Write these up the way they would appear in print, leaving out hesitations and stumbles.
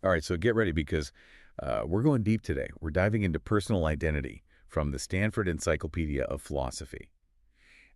All right, so get ready because we're going deep today. We're diving into personal identity from the Stanford Encyclopedia of Philosophy.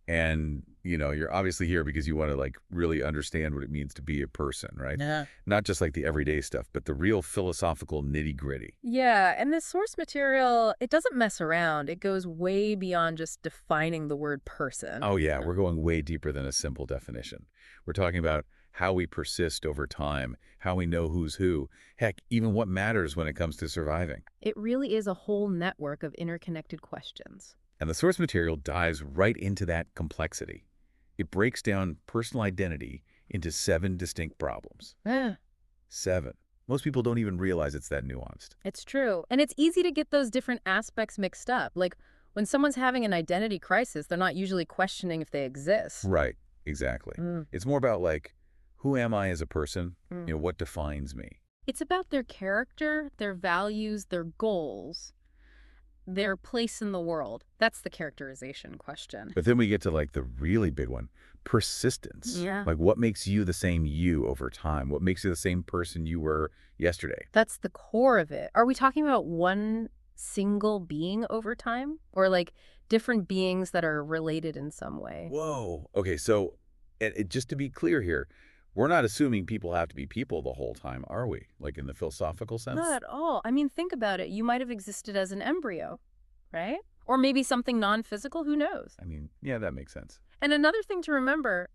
And, you're obviously here because you want to really understand what it means to be a person, right? Yeah. Not just like the everyday stuff, but the real philosophical nitty-gritty. Yeah, and this source material, it doesn't mess around. It goes way beyond just defining the word person. Oh yeah, we're going way deeper than a simple definition. We're talking about how we persist over time, how we know who's who, heck, even what matters when it comes to surviving. It really is a whole network of interconnected questions. And the source material dives right into that complexity. It breaks down personal identity into 7 distinct problems. Yeah, 7. Most people don't even realize it's that nuanced. it's true. And it's easy to get those different aspects mixed up. Like when someone's having an identity crisis, they're not usually questioning if they exist. Right, exactly. Mm. It's more about who am I as a person? Mm. What defines me? It's about their character, their values, their goals, their place in the world. That's the characterization question. But then we get to the really big one, persistence. Yeah. What makes you the same you over time? What makes you the same person you were yesterday? That's the core of it. Are we talking about one single being over time? Or different beings that are related in some way? Whoa. Okay, so just to be clear here, we're not assuming people have to be people the whole time, are we? In the philosophical sense? Not at all. I mean, think about it. You might have existed as an embryo, right? Or maybe something non-physical, who knows? I mean, yeah, that makes sense. And another thing to remember,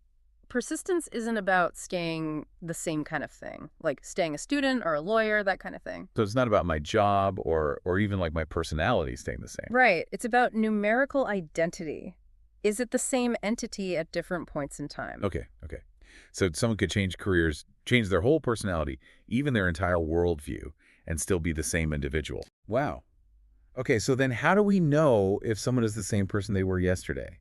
persistence isn't about staying the same kind of thing, like staying a student or a lawyer, that kind of thing. So it's not about my job or even my personality staying the same. Right. It's about numerical identity. Is it the same entity at different points in time? Okay. So someone could change careers, change their whole personality, even their entire worldview, and still be the same individual. Wow. Okay, so then how do we know if someone is the same person they were yesterday?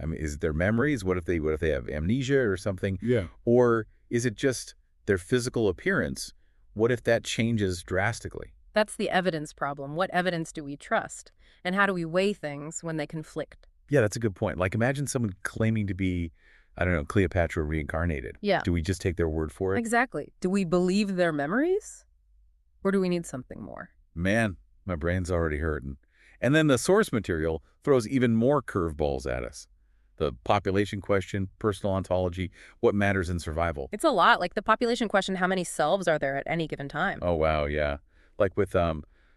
I mean, is it their memories? What if they have amnesia or something? Yeah. Or is it just their physical appearance? What if that changes drastically? That's the evidence problem. What evidence do we trust? And how do we weigh things when they conflict? Yeah, that's a good point. Imagine someone claiming to be, I don't know, Cleopatra reincarnated. Yeah. Do we just take their word for it? Exactly. Do we believe their memories? Or do we need something more? Man, my brain's already hurting. And then the source material throws even more curveballs at us. The population question, personal ontology, what matters in survival. It's a lot. Like the population question, how many selves are there at any given time? Oh, wow, yeah. With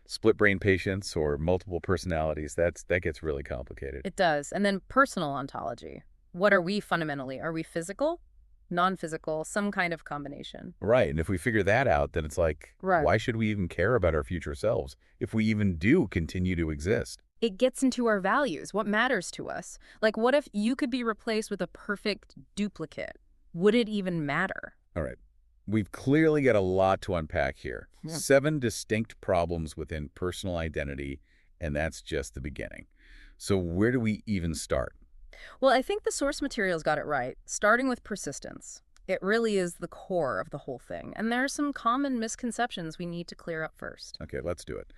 split brain patients or multiple personalities, that gets really complicated. It does. And then personal ontology. What are we fundamentally? Are we physical, non-physical, some kind of combination? Right, and if we figure that out, then it's Right. why should we even care about our future selves if we even do continue to exist? It gets into our values, what matters to us. What if you could be replaced with a perfect duplicate? Would it even matter? All right. We've clearly got a lot to unpack here. Yeah. 7 distinct problems within personal identity, and that's just the beginning. So where do we even start? Well, I think the source material's got it right, starting with persistence. It really is the core of the whole thing. And there are some common misconceptions we need to clear up first. Okay, let's do it.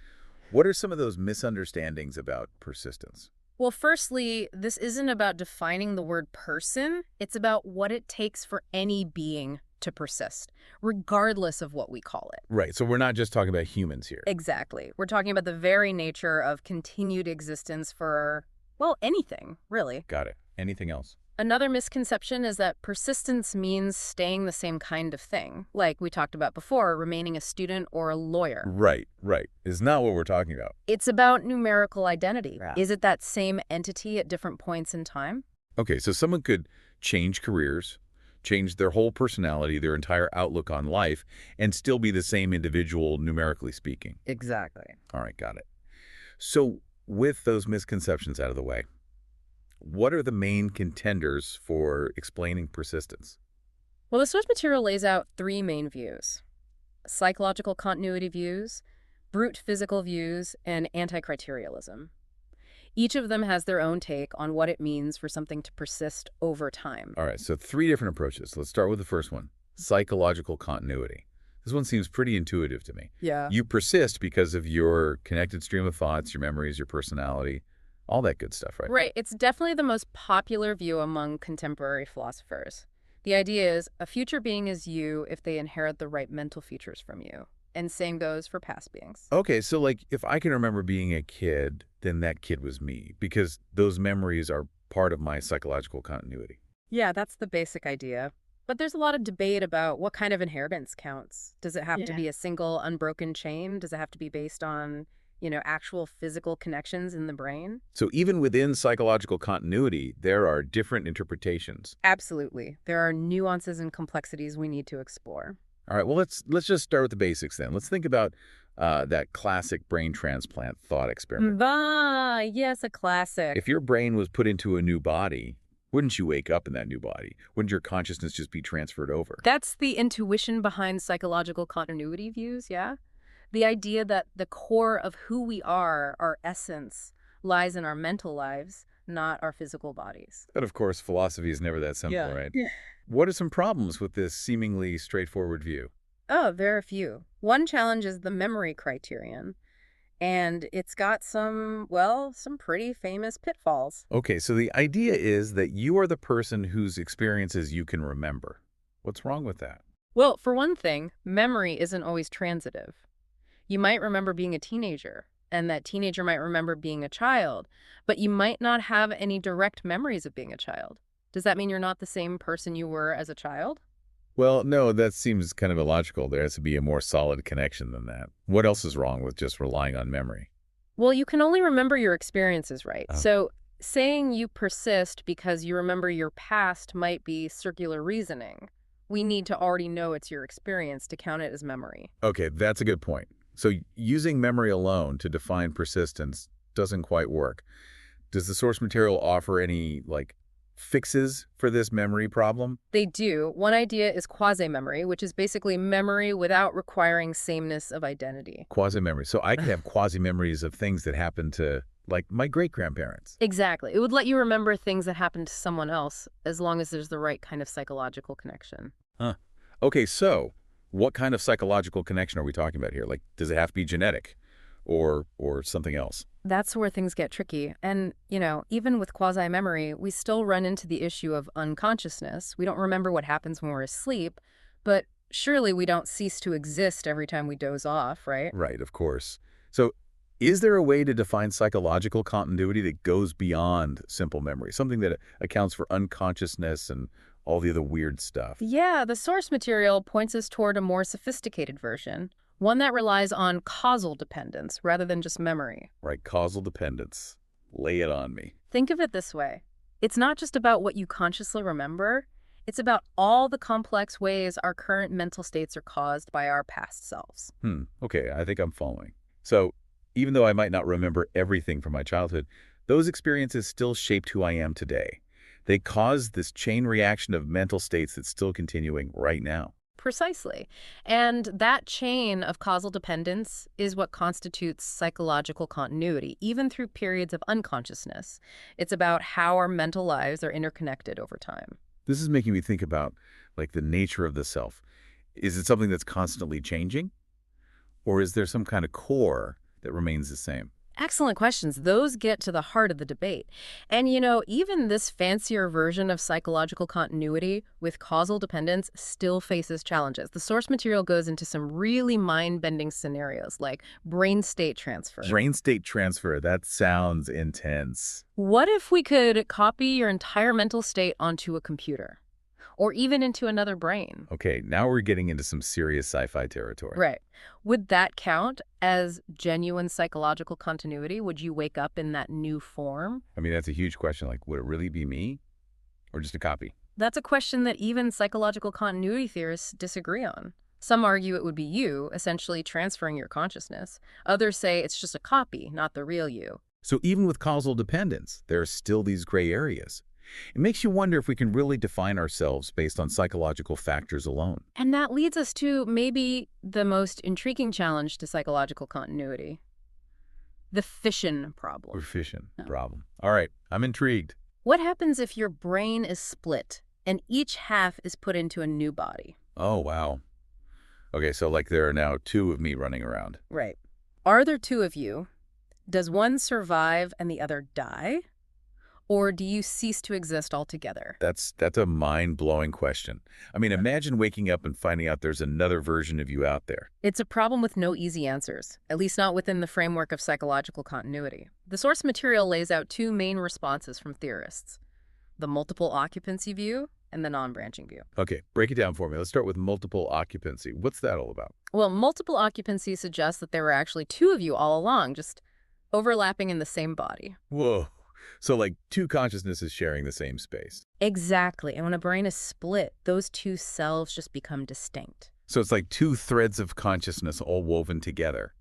What are some of those misunderstandings about persistence? Well, firstly, this isn't about defining the word person. It's about what it takes for any being to persist, regardless of what we call it. Right, so we're not just talking about humans here. Exactly. We're talking about the very nature of continued existence for, well, anything, really. Got it. Anything else? Another misconception is that persistence means staying the same kind of thing, like we talked about before, remaining a student or a lawyer. Right. It's not what we're talking about. It's about numerical identity. Yeah. Is it that same entity at different points in time? Okay, so someone could change careers, change their whole personality, their entire outlook on life, and still be the same individual, numerically speaking. Exactly. All right, got it. So with those misconceptions out of the way, what are the main contenders for explaining persistence? Well, the source material lays out 3 main views: psychological continuity views, brute physical views, and anti-criterialism. Each of them has their own take on what it means for something to persist over time. All right, so 3 different approaches. Let's start with the first one, psychological continuity. This one seems pretty intuitive to me. Yeah. You persist because of your connected stream of thoughts, your memories, your personality, all that good stuff, right? Right. It's definitely the most popular view among contemporary philosophers. The idea is a future being is you if they inherit the right mental features from you. And same goes for past beings. Okay, so like if I can remember being a kid, then that kid was me because those memories are part of my psychological continuity. Yeah, that's the basic idea. But there's a lot of debate about what kind of inheritance counts. Does it have to be a single unbroken chain? Does it have to be based on, actual physical connections in the brain? So even within psychological continuity, there are different interpretations. Absolutely. There are nuances and complexities we need to explore. All right, well, let's just start with the basics then. Let's think about that classic brain transplant thought experiment. Ah, yes, a classic. If your brain was put into a new body, wouldn't you wake up in that new body? Wouldn't your consciousness just be transferred over? That's the intuition behind psychological continuity views, yeah? The idea that the core of who we are, our essence, lies in our mental lives, not our physical bodies. But of course, philosophy is never that simple, Yeah. right? Yeah. What are some problems with this seemingly straightforward view? Oh, there are a few. One challenge is the memory criterion, and it's got some pretty famous pitfalls. Okay, so the idea is that you are the person whose experiences you can remember. What's wrong with that? Well, for one thing, memory isn't always transitive. You might remember being a teenager, and that teenager might remember being a child, but you might not have any direct memories of being a child. Does that mean you're not the same person you were as a child? Well, no, that seems kind of illogical. There has to be a more solid connection than that. What else is wrong with just relying on memory? Well, you can only remember your experiences, right? Oh. So saying you persist because you remember your past might be circular reasoning. We need to already know it's your experience to count it as memory. Okay, that's a good point. So using memory alone to define persistence doesn't quite work. Does the source material offer any, like, fixes for this memory problem? They do. One idea is quasi-memory, which is basically memory without requiring sameness of identity. Quasi-memory. So I could have quasi-memories of things that happened to, like, my great-grandparents. Exactly. It would let you remember things that happened to someone else as long as there's the right kind of psychological connection. Huh. Okay, so what kind of psychological connection are we talking about here? Like, does it have to be genetic or something else? That's where things get tricky. And, even with quasi-memory, we still run into the issue of unconsciousness. We don't remember what happens when we're asleep, but surely we don't cease to exist every time we doze off, right? Right, of course. So is there a way to define psychological continuity that goes beyond simple memory, something that accounts for unconsciousness and all the other weird stuff? Yeah, the source material points us toward a more sophisticated version, one that relies on causal dependence rather than just memory. Right, causal dependence. Lay it on me. Think of it this way. It's not just about what you consciously remember. It's about all the complex ways our current mental states are caused by our past selves. Okay, I think I'm following. So even though I might not remember everything from my childhood, those experiences still shaped who I am today. They caused this chain reaction of mental states that's still continuing right now. Precisely. And that chain of causal dependence is what constitutes psychological continuity, even through periods of unconsciousness. It's about how our mental lives are interconnected over time. This is making me think about, like, the nature of the self. Is it something that's constantly changing? Or is there some kind of core that remains the same? Excellent questions. Those get to the heart of the debate. And, even this fancier version of psychological continuity with causal dependence still faces challenges. The source material goes into some really mind-bending scenarios like brain state transfer. Brain state transfer, that sounds intense. What if we could copy your entire mental state onto a computer? Or even into another brain? Okay, now we're getting into some serious sci-fi territory. Right. Would that count as genuine psychological continuity? Would you wake up in that new form? I mean, that's a huge question. Like, would it really be me or just a copy? That's a question that even psychological continuity theorists disagree on. Some argue it would be you, essentially transferring your consciousness. Others say it's just a copy, not the real you. So even with causal dependence, there are still these gray areas. It makes you wonder if we can really define ourselves based on psychological factors alone. And that leads us to maybe the most intriguing challenge to psychological continuity. The fission problem. Or fission problem. All right, I'm intrigued. What happens if your brain is split and each half is put into a new body? Oh, wow. Okay, so like there are now two of me running around. Right. Are there two of you? Does one survive and the other die? Or do you cease to exist altogether? That's a mind-blowing question. I mean, Yeah. imagine waking up and finding out there's another version of you out there. It's a problem with no easy answers, at least not within the framework of psychological continuity. The source material lays out two main responses from theorists: the multiple occupancy view and the non-branching view. Okay, break it down for me. Let's start with multiple occupancy. What's that all about? Well, multiple occupancy suggests that there were actually two of you all along, just overlapping in the same body. Whoa. So like two consciousnesses sharing the same space. Exactly. And when a brain is split, those two selves just become distinct. So it's like two threads of consciousness all woven together.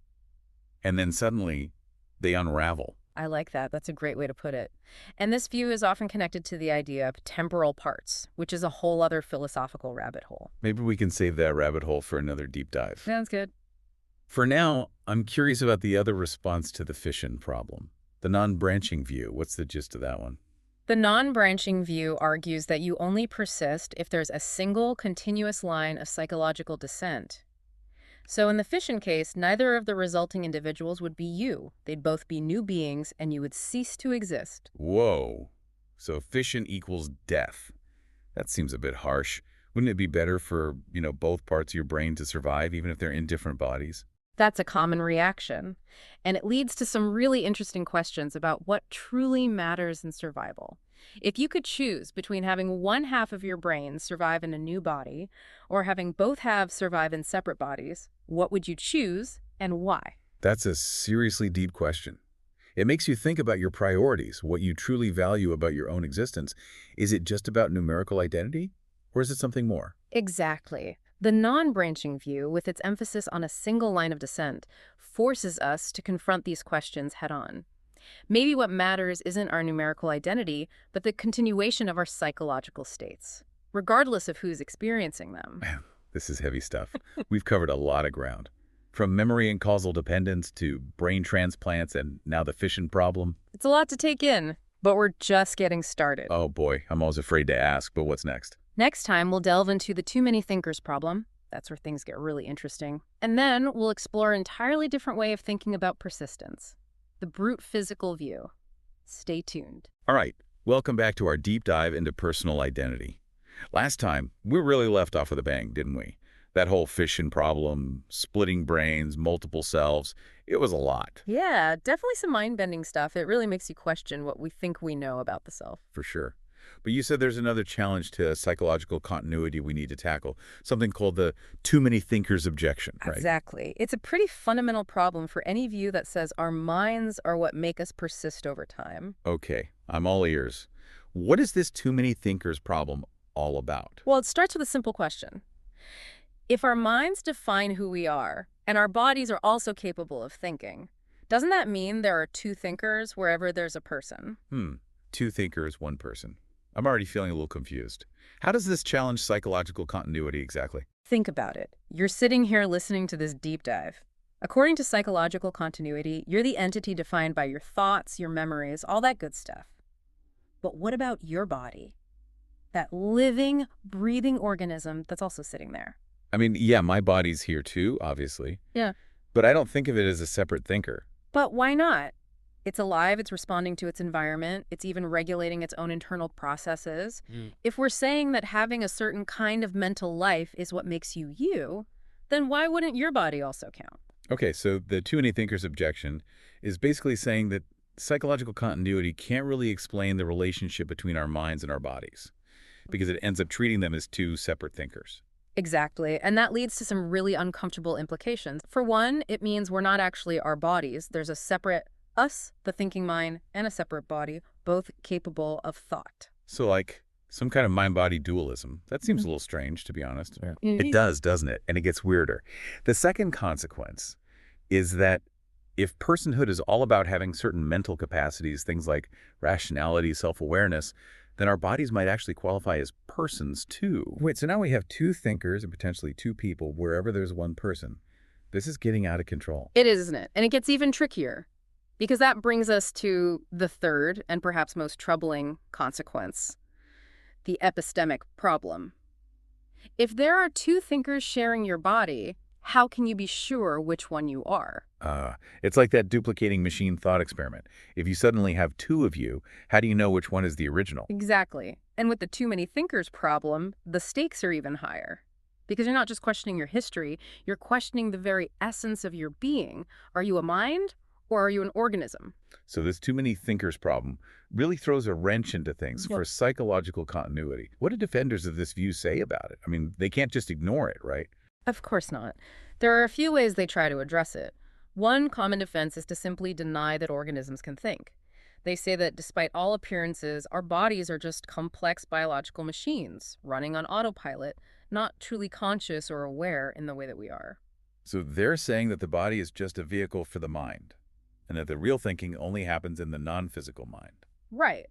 And then suddenly they unravel. I like that. That's a great way to put it. And this view is often connected to the idea of temporal parts, which is a whole other philosophical rabbit hole. Maybe we can save that rabbit hole for another deep dive. Sounds good. For now, I'm curious about the other response to the fission problem. The non-branching view. What's the gist of that one? The non-branching view argues that you only persist if there's a single continuous line of psychological descent. So in the fission case, neither of the resulting individuals would be you. They'd both be new beings, and you would cease to exist. Whoa. So fission equals death. That seems a bit harsh. Wouldn't it be better for, both parts of your brain to survive, even if they're in different bodies? That's a common reaction, and it leads to some really interesting questions about what truly matters in survival. If you could choose between having one half of your brain survive in a new body or having both halves survive in separate bodies, what would you choose and why? That's a seriously deep question. It makes you think about your priorities, what you truly value about your own existence. Is it just about numerical identity, or is it something more? Exactly. The non-branching view, with its emphasis on a single line of descent, forces us to confront these questions head-on. Maybe what matters isn't our numerical identity, but the continuation of our psychological states, regardless of who's experiencing them. Man, this is heavy stuff. We've covered a lot of ground. From memory and causal dependence to brain transplants and now the fission problem. It's a lot to take in, but we're just getting started. Oh boy, I'm always afraid to ask, but what's next? Next time, we'll delve into the too many thinkers problem. That's where things get really interesting. And then we'll explore an entirely different way of thinking about persistence: the brute physical view. Stay tuned. All right, welcome back to our deep dive into personal identity. Last time, we really left off with a bang, didn't we? That whole fission problem, splitting brains, multiple selves, it was a lot. Yeah, definitely some mind-bending stuff. It really makes you question what we think we know about the self. For sure. But you said there's another challenge to psychological continuity we need to tackle, something called the too many thinkers objection, right? Exactly. It's a pretty fundamental problem for any view that says our minds are what make us persist over time. Okay, I'm all ears. What is this too many thinkers problem all about? Well, it starts with a simple question. If our minds define who we are, and our bodies are also capable of thinking, doesn't that mean there are two thinkers wherever there's a person? Two thinkers, one person. I'm already feeling a little confused. How does this challenge psychological continuity exactly? Think about it. You're sitting here listening to this deep dive. According to psychological continuity, you're the entity defined by your thoughts, your memories, all that good stuff. But what about your body? That living, breathing organism that's also sitting there. I mean, yeah, my body's here too, obviously. Yeah. But I don't think of it as a separate thinker. But why not? It's alive, it's responding to its environment, it's even regulating its own internal processes. If we're saying that having a certain kind of mental life is what makes you you, then why wouldn't your body also count? Okay, so the too many thinkers objection is basically saying that psychological continuity can't really explain the relationship between our minds and our bodies because it ends up treating them as two separate thinkers. Exactly, and that leads to some really uncomfortable implications. For one, it means we're not actually our bodies. There's a separate us, the thinking mind, and a separate body, both capable of thought. So like some kind of mind-body dualism. That seems a little strange, to be honest. Yeah. It does, doesn't it? And it gets weirder. The second consequence is that if personhood is all about having certain mental capacities, things like rationality, self-awareness, then our bodies might actually qualify as persons too. Wait, so now we have two thinkers and potentially two people wherever there's one person. This is getting out of control. It is, isn't it? And it gets even trickier, because that brings us to the third and perhaps most troubling consequence: the epistemic problem. If there are two thinkers sharing your body, how can you be sure which one you are? Uh, it's like that duplicating machine thought experiment. If you suddenly have two of you, how do you know which one is the original? Exactly. And with the too many thinkers problem, the stakes are even higher. Because you're not just questioning your history, you're questioning the very essence of your being. Are you a mind or are you an organism? So this too many thinkers problem really throws a wrench into things Yep. for psychological continuity. What do defenders of this view say about it? I mean, they can't just ignore it, right? Of course not. There are a few ways they try to address it. One common defense is to simply deny that organisms can think. They say that despite all appearances, our bodies are just complex biological machines running on autopilot, not truly conscious or aware in the way that we are. So they're saying that the body is just a vehicle for the mind, and that the real thinking only happens in the non-physical mind. Right.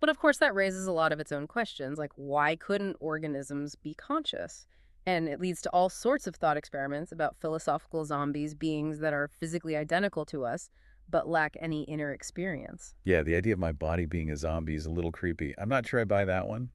But of course, that raises a lot of its own questions, like why couldn't organisms be conscious? And it leads to all sorts of thought experiments about philosophical zombies, beings that are physically identical to us, but lack any inner experience. Yeah, the idea of my body being a zombie is a little creepy. I'm not sure I buy that one.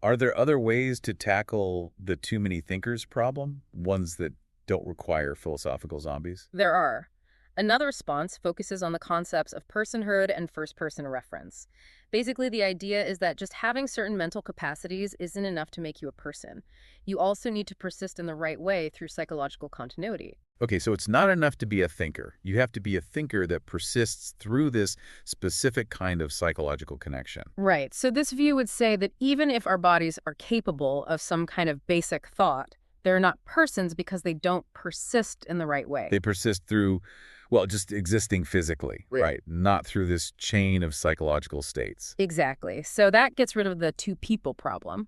Are there other ways to tackle the too many thinkers problem? Ones that don't require philosophical zombies? There are. Another response focuses on the concepts of personhood and first-person reference. Basically, the idea is that just having certain mental capacities isn't enough to make you a person. You also need to persist in the right way through psychological continuity. Okay, so it's not enough to be a thinker. You have to be a thinker that persists through this specific kind of psychological connection. Right. So this view would say that even if our bodies are capable of some kind of basic thought, they're not persons because they don't persist in the right way. They persist through, well, just existing physically, right? Not through this chain of psychological states. Exactly. So that gets rid of the two people problem.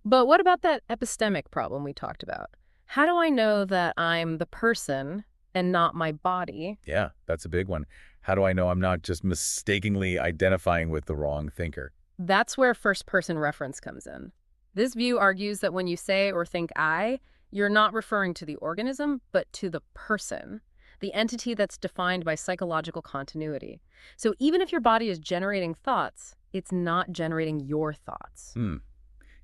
But what about that epistemic problem we talked about? How do I know that I'm the person and not my body? Yeah, that's a big one. How do I know I'm not just mistakenly identifying with the wrong thinker? That's where first-person reference comes in. This view argues that when you say or think I, you're not referring to the organism, but to the person, the entity that's defined by psychological continuity. So even if your body is generating thoughts, it's not generating your thoughts. Hmm.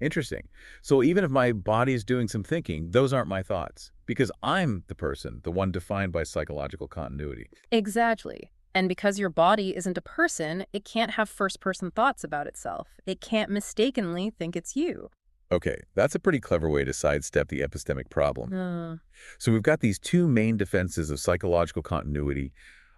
Interesting. So even if my body is doing some thinking, those aren't my thoughts because I'm the person, the one defined by psychological continuity. Exactly. And because your body isn't a person, it can't have first-person thoughts about itself. It can't mistakenly think it's you. Okay, that's a pretty clever way to sidestep the epistemic problem. Uh, So we've got these two main defenses of psychological continuity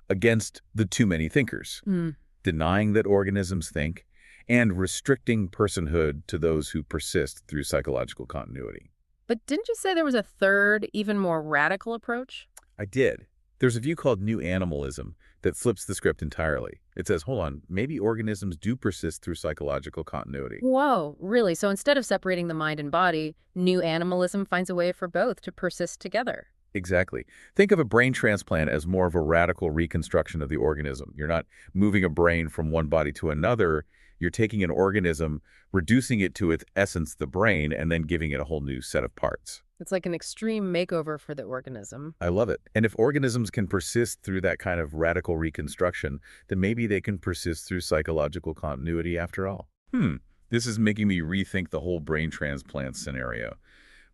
against the too many thinkers, hmm. denying that organisms think and restricting personhood to those who persist through psychological continuity. But didn't you say there was a third, even more radical approach? I did. There's a view called new animalism that flips the script entirely. It says, hold on, maybe organisms do persist through psychological continuity. Whoa, really? So instead of separating the mind and body, new animalism finds a way for both to persist together. Exactly. Think of a brain transplant as more of a radical reconstruction of the organism. You're not moving a brain from one body to another. You're taking an organism, reducing it to its essence, the brain, and then giving it a whole new set of parts. It's like an extreme makeover for the organism. I love it. And if organisms can persist through that kind of radical reconstruction, then maybe they can persist through psychological continuity after all. This is making me rethink the whole brain transplant scenario.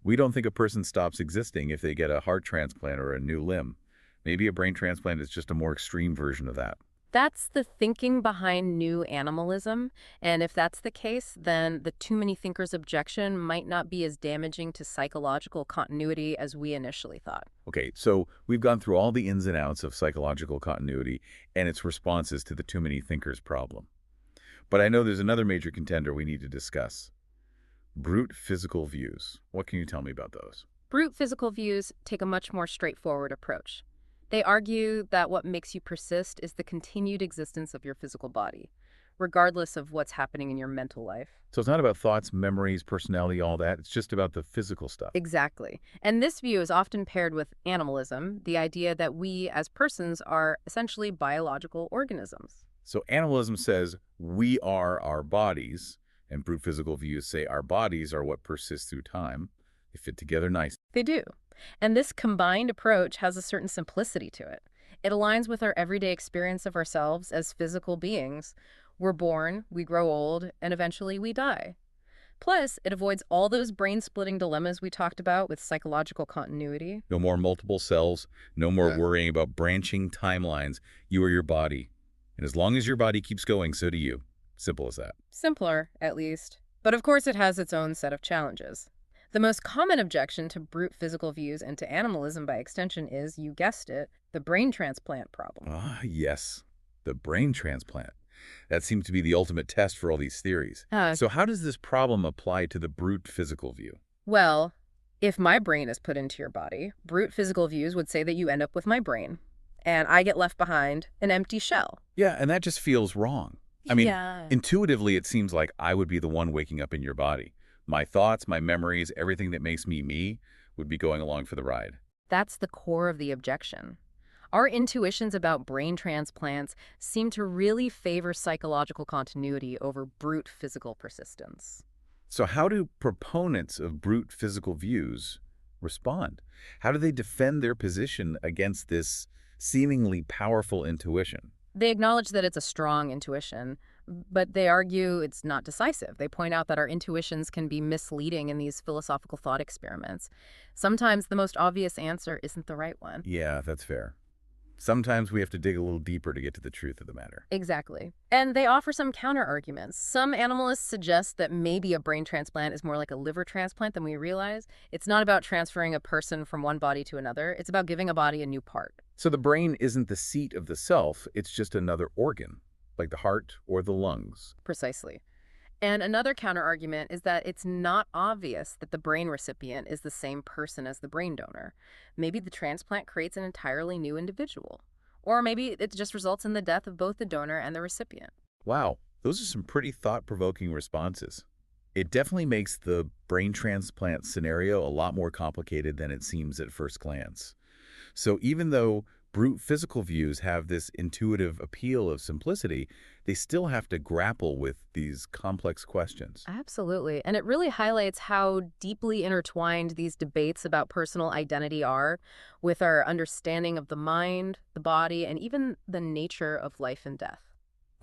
We don't think a person stops existing if they get a heart transplant or a new limb. Maybe a brain transplant is just a more extreme version of that. That's the thinking behind new animalism. And if that's the case, then the too many thinkers objection might not be as damaging to psychological continuity as we initially thought. Okay, so we've gone through all the ins and outs of psychological continuity and its responses to the too many thinkers problem. But I know there's another major contender we need to discuss. Brute physical views. What can you tell me about those? Brute physical views take a much more straightforward approach. They argue that what makes you persist is the continued existence of your physical body, regardless of what's happening in your mental life. So it's not about thoughts, memories, personality, all that. It's just about the physical stuff. Exactly. And this view is often paired with animalism, the idea that we as persons are essentially biological organisms. So animalism says we are our bodies, and brute physical views say our bodies are what persists through time. They fit together nicely. They do. And this combined approach has a certain simplicity to it. It aligns with our everyday experience of ourselves as physical beings. We're born, we grow old, and eventually we die. Plus, it avoids all those brain-splitting dilemmas we talked about with psychological continuity. No more multiple selves, no more Yeah. worrying about branching timelines. You are your body. And as long as your body keeps going, so do you. Simple as that. Simpler, at least. But of course, it has its own set of challenges. The most common objection to brute physical views and to animalism by extension is, you guessed it, the brain transplant problem. Ah, yes. The brain transplant. That seems to be the ultimate test for all these theories. Uh, So how does this problem apply to the brute physical view? well, if my brain is put into your body, brute physical views would say that you end up with my brain, and I get left behind an empty shell. Yeah, and that just feels wrong. I mean, Yeah. intuitively, it seems like I would be the one waking up in your body. My thoughts, my memories, everything that makes me me would be going along for the ride. That's the core of the objection. Our intuitions about brain transplants seem to really favor psychological continuity over brute physical persistence. So how do proponents of brute physical views respond? How do they defend their position against this seemingly powerful intuition? They acknowledge that it's a strong intuition, but they argue it's not decisive. They point out that our intuitions can be misleading in these philosophical thought experiments. Sometimes the most obvious answer isn't the right one. Yeah, that's fair. Sometimes we have to dig a little deeper to get to the truth of the matter. Exactly. And they offer some counter-arguments. Some animalists suggest that maybe a brain transplant is more like a liver transplant than we realize. It's not about transferring a person from one body to another. It's about giving a body a new part. So the brain isn't the seat of the self, it's just another organ, like the heart or the lungs. Precisely. And another counterargument is that it's not obvious that the brain recipient is the same person as the brain donor. Maybe the transplant creates an entirely new individual. Or maybe it just results in the death of both the donor and the recipient. Wow, those are some pretty thought-provoking responses. It definitely makes the brain transplant scenario a lot more complicated than it seems at first glance. So even though brute physical views have this intuitive appeal of simplicity, they still have to grapple with these complex questions. Absolutely. And it really highlights how deeply intertwined these debates about personal identity are with our understanding of the mind, the body, and even the nature of life and death.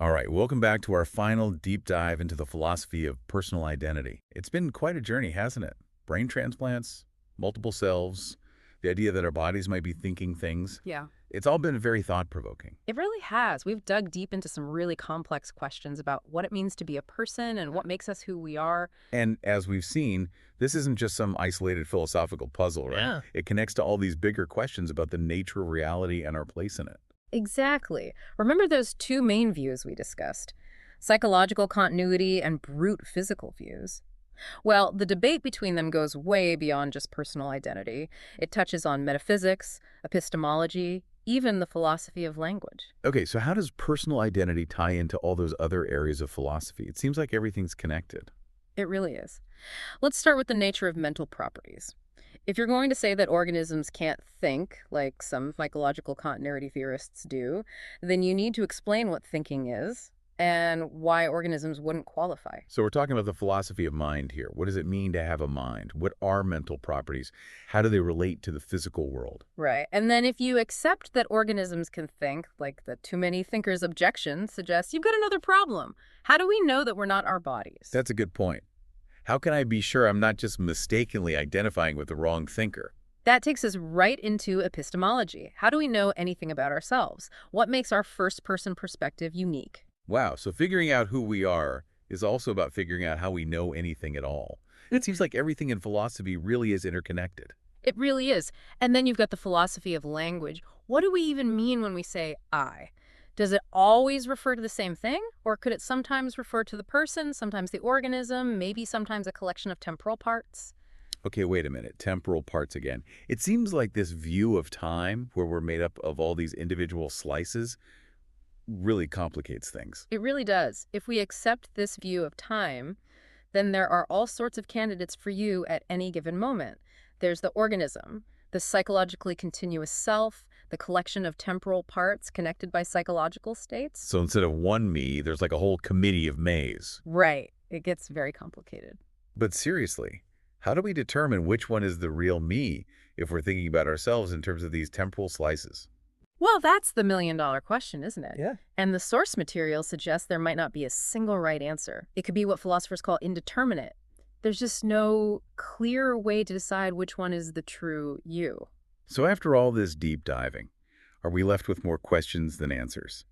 All right, welcome back to our final deep dive into the philosophy of personal identity. It's been quite a journey, hasn't it? Brain transplants, multiple selves, the idea that our bodies might be thinking things. Yeah. It's all been very thought-provoking. It really has. We've dug deep into some really complex questions about what it means to be a person and what makes us who we are. And as we've seen, this isn't just some isolated philosophical puzzle, right? Yeah. It connects to all these bigger questions about the nature of reality and our place in it. Exactly. Remember those two main views we discussed, psychological continuity and brute physical views? Well, the debate between them goes way beyond just personal identity. It touches on metaphysics, epistemology, even the philosophy of language. Okay, so how does personal identity tie into all those other areas of philosophy? It seems like everything's connected. It really is. Let's start with the nature of mental properties. If you're going to say that organisms can't think, like some psychological continuity theorists do, then you need to explain what thinking is and why organisms wouldn't qualify. So we're talking about the philosophy of mind here. What does it mean to have a mind? What are mental properties? How do they relate to the physical world? Right. And then if you accept that organisms can think, like the too many thinkers objection suggests, you've got another problem. How do we know that we're not our bodies? That's a good point. How can I be sure I'm not just mistakenly identifying with the wrong thinker? That takes us right into epistemology. How do we know anything about ourselves? What makes our first-person perspective unique? Wow, so figuring out who we are is also about figuring out how we know anything at all. It seems like everything in philosophy really is interconnected. It really is. And then you've got the philosophy of language. What do we even mean when we say I? Does it always refer to the same thing? Or could it sometimes refer to the person, sometimes the organism, maybe sometimes a collection of temporal parts? Okay, wait a minute. Temporal parts again. It seems like this view of time, where we're made up of all these individual slices, really complicates things. It really does. If we accept this view of time, then there are all sorts of candidates for you at any given moment. There's the organism, the psychologically continuous self, the collection of temporal parts connected by psychological states. So instead of one me, there's like a whole committee of me's. Right. It gets very complicated. But seriously, how do we determine which one is the real me if we're thinking about ourselves in terms of these temporal slices? Well, that's the million-dollar question, isn't it? Yeah. And the source material suggests there might not be a single right answer. It could be what philosophers call indeterminate. There's just no clear way to decide which one is the true you. So after all this deep diving, are we left with more questions than answers?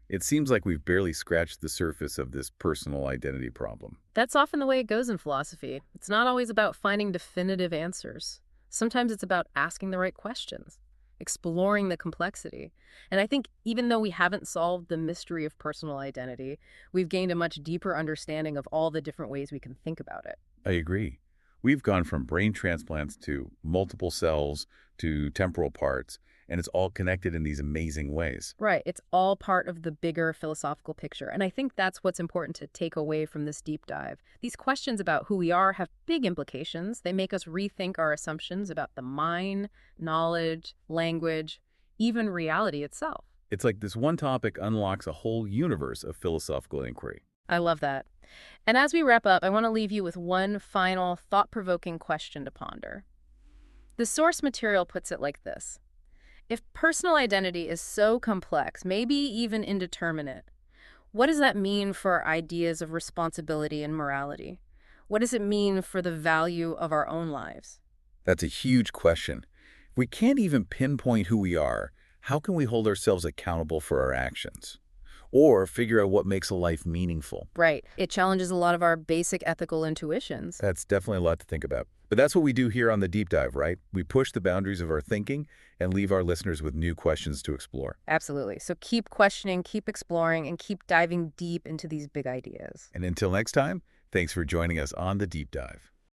It seems like we've barely scratched the surface of this personal identity problem. That's often the way it goes in philosophy. It's not always about finding definitive answers. Sometimes it's about asking the right questions, exploring the complexity. And I think even though we haven't solved the mystery of personal identity, we've gained a much deeper understanding of all the different ways we can think about it. I agree. We've gone from brain transplants to multiple cells to temporal parts, and it's all connected in these amazing ways. Right. It's all part of the bigger philosophical picture. And I think that's what's important to take away from this deep dive. These questions about who we are have big implications. They make us rethink our assumptions about the mind, knowledge, language, even reality itself. It's like this one topic unlocks a whole universe of philosophical inquiry. I love that. And as we wrap up, I want to leave you with one final thought-provoking question to ponder. The source material puts it like this. If personal identity is so complex, maybe even indeterminate, what does that mean for our ideas of responsibility and morality? What does it mean for the value of our own lives? That's a huge question. If we can't even pinpoint who we are, how can we hold ourselves accountable for our actions? Or figure out what makes a life meaningful? Right. It challenges a lot of our basic ethical intuitions. That's definitely a lot to think about. But that's what we do here on the Deep Dive, right? We push the boundaries of our thinking and leave our listeners with new questions to explore. Absolutely. So keep questioning, keep exploring, and keep diving deep into these big ideas. And until next time, thanks for joining us on the Deep Dive.